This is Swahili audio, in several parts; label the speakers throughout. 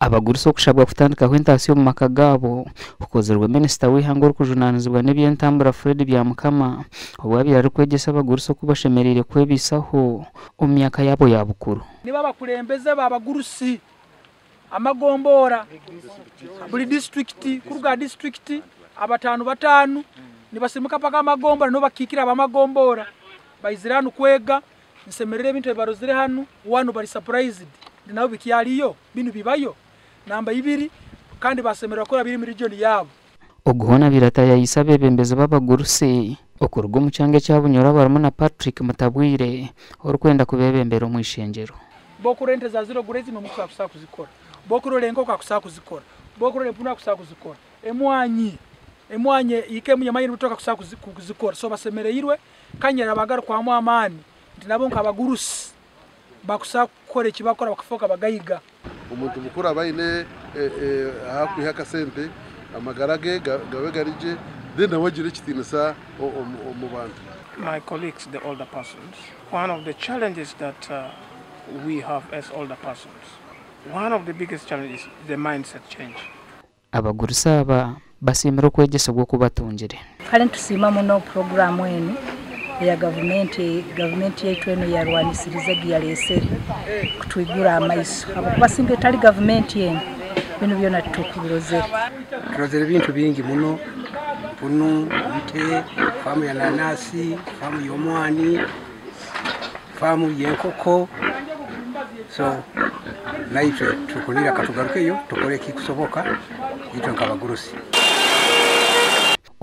Speaker 1: abagurusi okushabwa kutandika kw'entasiyo mu maka gabo ukozerwe minisita w'ihanga orukujunanizibwa n'ebyentambura Fred Byamukama obwabira ari kwegesa abagurusi okubashemerire kwebisaho omu myaka yabo ya bukuru.
Speaker 2: Niba bakulembeze babagurusi amagombora buli district kuruga district batanu nibasimuka paka amagombora no bakikira abamagombora bayiziranu kwega nsemerere ebintu ebarozire hanu wanu bari surprised nabo bikiyaliyo binu bibayo namba 2 kandi basemerera ko biri muri region yabo.
Speaker 1: Oguhona birataya yisabe bembeze babagurusi okuruga mu cyange cyabunyora barimo na Patrick Mutabwire orukwenda kubebembera mu ishengero.
Speaker 2: Bokurente za zero gurezi mu kusaka kuzikora. Bokurole enkoka kusaka kuzikora. Bokurole mpuna kusaka kuzikora. Emwanye ike munyamayini butoka kusaka kuzikora. So basemereyirwe kanyera bagara kwa amani ntinabo nkabagurusi bakusaka kukora ekibakora bakafoka bagayiga.
Speaker 3: Umuntu mukuru abayine hakwiha sente amagarage gawe garije then awagire kitinisa mu bantu.
Speaker 4: My colleagues, the older persons, one of the challenges that we have as older persons, one of the biggest challenges is the mindset change.
Speaker 1: Abagurusi aba basimira kwegesa gwo kubatungire.
Speaker 5: Kale tusima muno program wenu ya government yetu eno yarwanisiriza giyalese kutwigura amaiso abasinge tali government yenu bino byona tukubirozera
Speaker 6: bintu bingi muno puno nte famu ya nanasi famu y'omwani famu y'enkoko so naitwe tukulira katugarukeyo tukole kikusoboka yitwa nkabagurusi.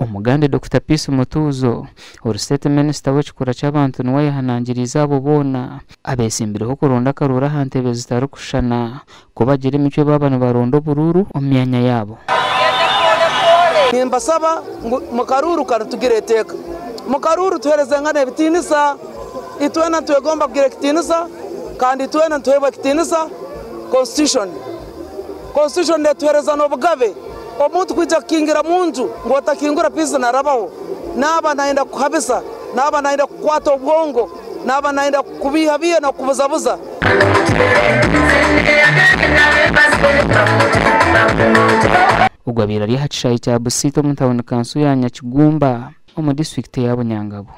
Speaker 1: Omugande Dr. Peace Mutuzo State Minister w'ekikura cy'abantu niwe yahanangiriza abo bona abesimbireho kuronda karura hantebe zitarukushana kubagira imico babana barondo bururu omyanya yabo.
Speaker 7: Nimbasaba mu karuru karatugireteka mu karuru tuhereze ngane bitinisa itwena twegomba kugira kitinisa kandi twena tweba kitinisa constitution de tuhereza no bugabe omuntu kwija kingira munju ngo atakingura pisa narabaho naba naenda kuhabisa naba naenda kukwata ubwongo naba naenda kubihabia na kubuzabuza.
Speaker 1: Ugwabira rihacisha cya Busito mu town council ya Nyakigumba mu district ya Bunyangabo.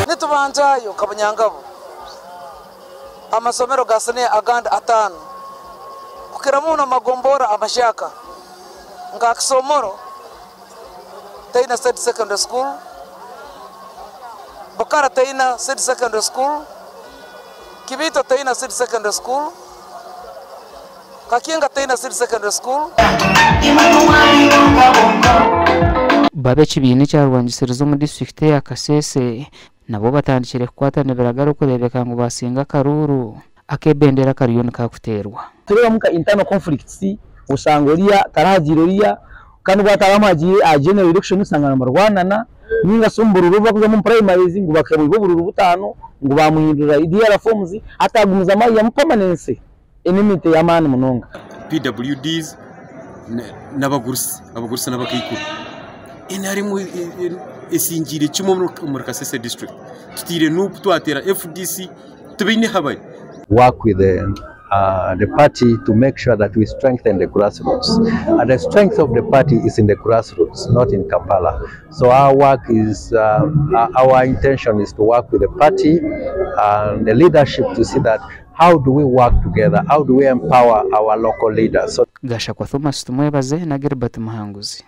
Speaker 7: Nitubanjayo Kabunyangabo amasomero gasane aganda 5 kukiramuno magombora amashaka nga Kisomoro Taina State Secondary School Bukara Taina State Secondary School Kibito Taina State Secondary School Kakinga Taina State Secondary School.
Speaker 1: Babe kibini cyarwangisirizo mu district ya Kasese nabo batandikire kwatana biragaro kurebeka ngo basinga karuru akebendera kariyoni kakuterwa.
Speaker 8: Tureba muka internal conflicts usangoriya tarajiroriya kandi bataramagire a general election usangana marwanana ninga sombururu bakuza mu primaries ngo bakamuye bururu butano ngo bamuhindura idea forms atagumiza amayi ya permanence enimite yamani munonga
Speaker 9: PWDs n'abagurusi n'abakayikuru inari mu esingire cyo mu Kasese district tutire n'ubu twatera FDC tubine habaye.
Speaker 10: Work with the party to make sure that we strengthen the grassroots, and the strength of the party is in the grassroots, not in Kampala. So our work is our intention is to work with the party and the leadership to see that how do we work together, how do we empower our local leaders.
Speaker 1: Gasha kwa Thomas Tumwebaze na Gilbert Muhanguzi.